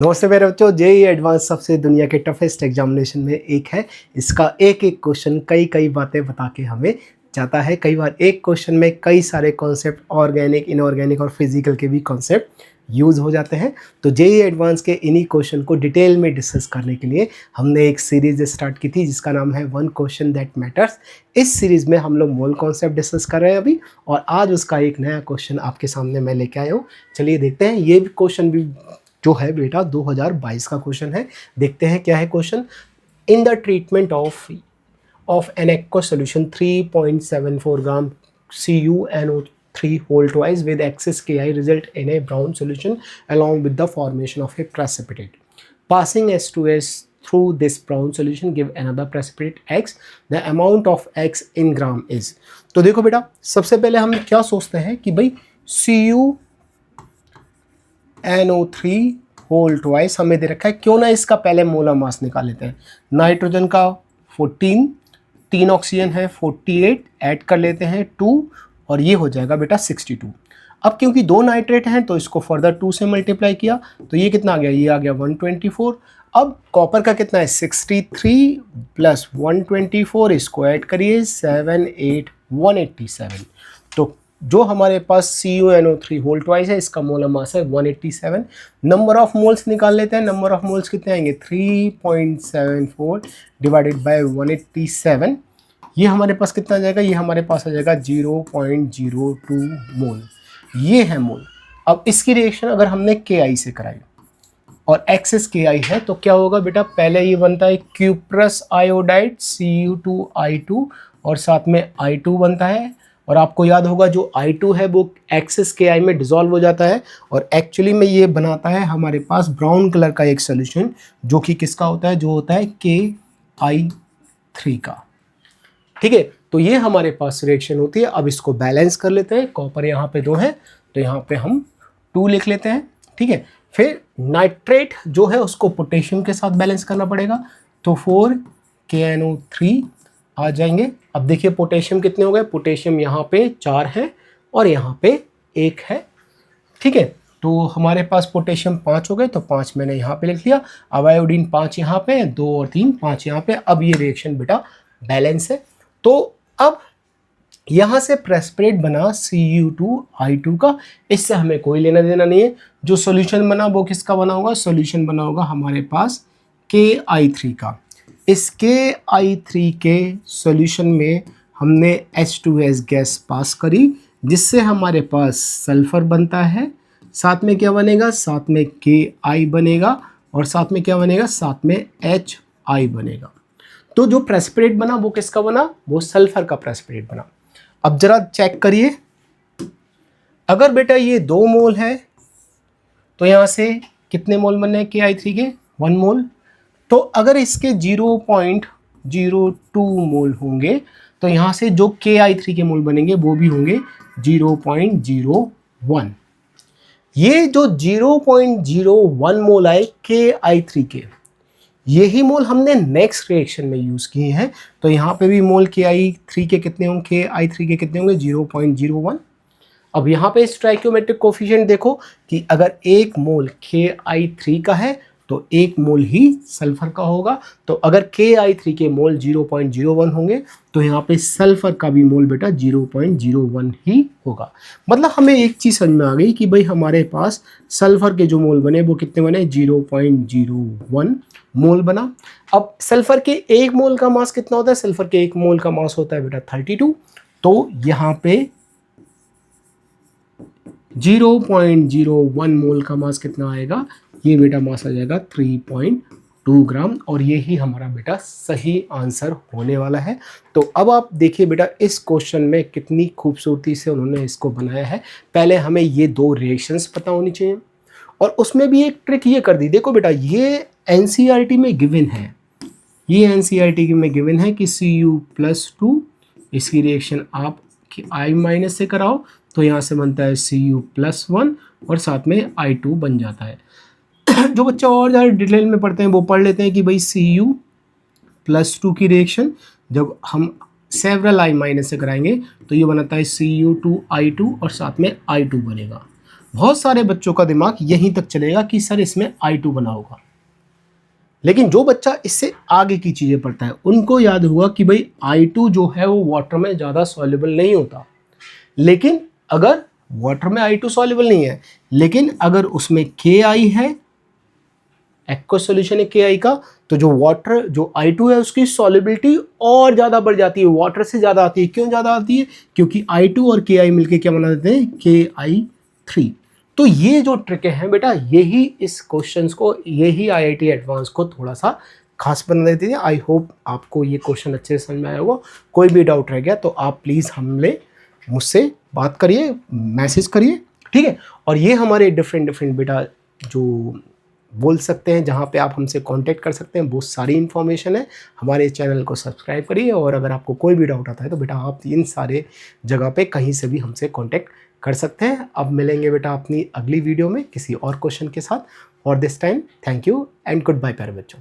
नमस्ते मेरे बच्चों, जेईई एडवांस सबसे दुनिया के टफेस्ट एग्जामिनेशन में एक है। इसका एक एक क्वेश्चन कई बातें बता के हमें जाता है। कई बार एक क्वेश्चन में कई सारे कॉन्सेप्ट, ऑर्गेनिक, इनऑर्गेनिक और फिजिकल के भी कॉन्सेप्ट यूज़ हो जाते हैं। तो जेईई एडवांस के इन्हीं क्वेश्चन को डिटेल में डिस्कस करने के लिए हमने एक सीरीज़ स्टार्ट की थी जिसका नाम है वन क्वेश्चन दैट मैटर्स। इस सीरीज़ में हम लोग मोल कॉन्सेप्ट डिस्कस कर रहे हैं अभी, और आज उसका एक नया क्वेश्चन आपके सामने मैं लेके आया हूँ। चलिए देखते हैं। ये क्वेश्चन भी जो है बेटा 2022 का क्वेश्चन है। देखते हैं क्या है question. In the treatment of N aqua solution 3.74 gram CuNO3 whole twice with excess Ki result in a brown solution along with the formation of a precipitate. Passing H2S through this brown solution give another precipitate X. The amount of X in gram is. तो देखो बेटा, सबसे पहले हम क्या सोचते हैं कि भाई CuNO3 होल ट्वाइस हमें दे रखा है, क्यों ना इसका पहले मोलर मास निकाल लेते हैं। नाइट्रोजन का 14, 3 ऑक्सीजन है 48, ऐड कर लेते हैं 2 और ये हो जाएगा बेटा 62। अब क्योंकि 2 नाइट्रेट हैं तो इसको फर्दर 2 से मल्टीप्लाई किया तो ये कितना आ गया, ये आ गया 124। अब कॉपर का कितना है 63 प्लस 124, इसको ऐड करिए 7, 8, 187। तो जो हमारे पास CuNO3 होल ट्वाइस है इसका मोलर मास है 187। नंबर ऑफ मोल्स निकाल लेते हैं। नंबर ऑफ मोल्स कितने आएंगे 3.74 डिवाइडेड बाय 187। ये हमारे पास कितना आ जाएगा, ये हमारे पास आ जाएगा 0.02 मोल। ये है मोल। अब इसकी रिएक्शन अगर हमने Ki से कराई और एक्सेस Ki है तो क्या होगा बेटा, पहले ये बनता है क्यूप्रस आयोडाइड Cu2I2 और साथ में I2 बनता है। और आपको याद होगा जो I2 है वो एक्सेस Ki में डिसॉल्व हो जाता है और एक्चुअली में ये बनाता है हमारे पास ब्राउन कलर का एक सोल्यूशन जो कि किसका होता है, जो होता है Ki3 का। ठीक है, तो ये हमारे पास रिएक्शन होती है। अब इसको बैलेंस कर लेते हैं। कॉपर यहाँ पे 2 है तो यहाँ पे हम 2 लिख लेते हैं। ठीक है, फिर नाइट्रेट जो है उसको पोटेशियम के साथ बैलेंस करना पड़ेगा तो 4KNO3 आ जाएंगे। अब देखिए पोटेशियम कितने हो गए, पोटेशियम यहाँ पे 4 है और यहाँ पे 1 है। ठीक है, तो हमारे पास पोटेशियम 5 हो गए तो 5 मैंने यहाँ पे लिख लिया। अब आयोडीन 5 यहाँ पे, 2 और 3 5 यहाँ पे। अब ये रिएक्शन बेटा बैलेंस है। तो अब यहाँ से प्रेसिपिटेट बना Cu2I2 का, इससे हमें कोई लेना देना नहीं है। जो सोल्यूशन बना वो किसका बना होगा, सोल्यूशन बना होगा हमारे पास Ki3 का। इस Ki3 के सॉल्यूशन में हमने H2S गैस पास करी जिससे हमारे पास सल्फर बनता है। साथ में क्या बनेगा, साथ में Ki बनेगा और साथ में क्या बनेगा, साथ में Hi बनेगा। तो जो प्रेसिपिटेट बना वो किसका बना, वो सल्फर का प्रेसिपिटेट बना। अब जरा चेक करिए, अगर बेटा ये 2 मोल है तो यहाँ से कितने मोल बनने हैं Ki3 के, 1 मोल। तो अगर इसके 0.02 मोल होंगे तो यहाँ से जो Ki3 के मोल बनेंगे वो भी होंगे 0.01। ये जो 0.01 मोल आए Ki3 के, यही मोल हमने नेक्स्ट रिएक्शन में यूज़ किए हैं। तो यहाँ पे भी मोल Ki3 के कितने होंगे, Ki3 के कितने होंगे 0.01। अब यहाँ पे स्टोइकियोमेट्रिक कोफिशिएंट देखो कि अगर 1 मोल Ki3 का है तो 1 मोल ही सल्फर का होगा। तो अगर Ki3 के मोल 0.01 होंगे तो यहाँ पे सल्फर का भी मोल बेटा 0.01 ही होगा। मतलब हमें एक चीज़ समझ में आ गई कि भाई हमारे पास सल्फर के जो मोल बने वो कितने बने, 0.01 मोल बना। अब सल्फर के 1 मोल का मास कितना होता है, सल्फर के 1 मोल का मास होता है बेटा 32। तो यहाँ पे 0.01 मोल का मास कितना आएगा, ये बेटा मास आ जाएगा 3.2 ग्राम। और ये ही हमारा बेटा सही आंसर होने वाला है। तो अब आप देखिए बेटा इस क्वेश्चन में कितनी खूबसूरती से उन्होंने इसको बनाया है। पहले हमें ये 2 रिएक्शंस पता होनी चाहिए और उसमें भी एक ट्रिक ये कर दी। देखो बेटा ये NCERT में गिवन है, ये NCERT में गिवन है कि Cu+2 इसकी रिएक्शन आप I- से कराओ तो यहाँ से बनता है Cu+1 और साथ में I2 बन जाता है। जो बच्चे और ज़्यादा डिटेल में पढ़ते हैं वो पढ़ लेते हैं कि भाई Cu+2 की रिएक्शन जब हम सेवरल I- से कराएंगे तो ये बनाता है Cu2I2 और साथ में I2 बनेगा। बहुत सारे बच्चों का दिमाग यहीं तक चलेगा कि सर इसमें I2 बना होगा, लेकिन जो बच्चा इससे आगे की चीज़ें पढ़ता है उनको याद हुआ कि भाई I2 जो है वो वाटर में ज़्यादा सॉल्युबल नहीं होता, लेकिन अगर वाटर में I2 सॉल्युबल नहीं है, लेकिन अगर उसमें KI है, एक्वस सॉल्यूशन है KI का, तो जो वाटर जो I2 है उसकी सॉल्युबिलिटी और ज़्यादा बढ़ जाती है, वाटर से ज़्यादा आती है। क्यों ज़्यादा आती है? क्योंकि I2 और KI मिलके क्या बना देते हैं? KI3। तो ये जो ट्रिक है बेटा, यही इस क्वेश्चंस को, यही IIT एडवांस को थोड़ा सा खास बना देती है। आई होप आपको ये क्वेश्चन अच्छे से समझ में आया होगा। कोई भी डाउट रह गया तो आप प्लीज़ मुझसे बात करिए, मैसेज करिए, ठीक है। और ये हमारे डिफरेंट बेटा जो बोल सकते हैं, जहाँ पे आप हमसे कांटेक्ट कर सकते हैं, बहुत सारी इन्फॉर्मेशन है। हमारे चैनल को सब्सक्राइब करिए, और अगर आपको कोई भी डाउट आता है तो बेटा आप इन सारे जगह पे कहीं से भी हमसे कांटेक्ट कर सकते हैं। अब मिलेंगे बेटा अपनी अगली वीडियो में किसी और क्वेश्चन के साथ। For this time thank you and goodbye प्यारे बच्चों।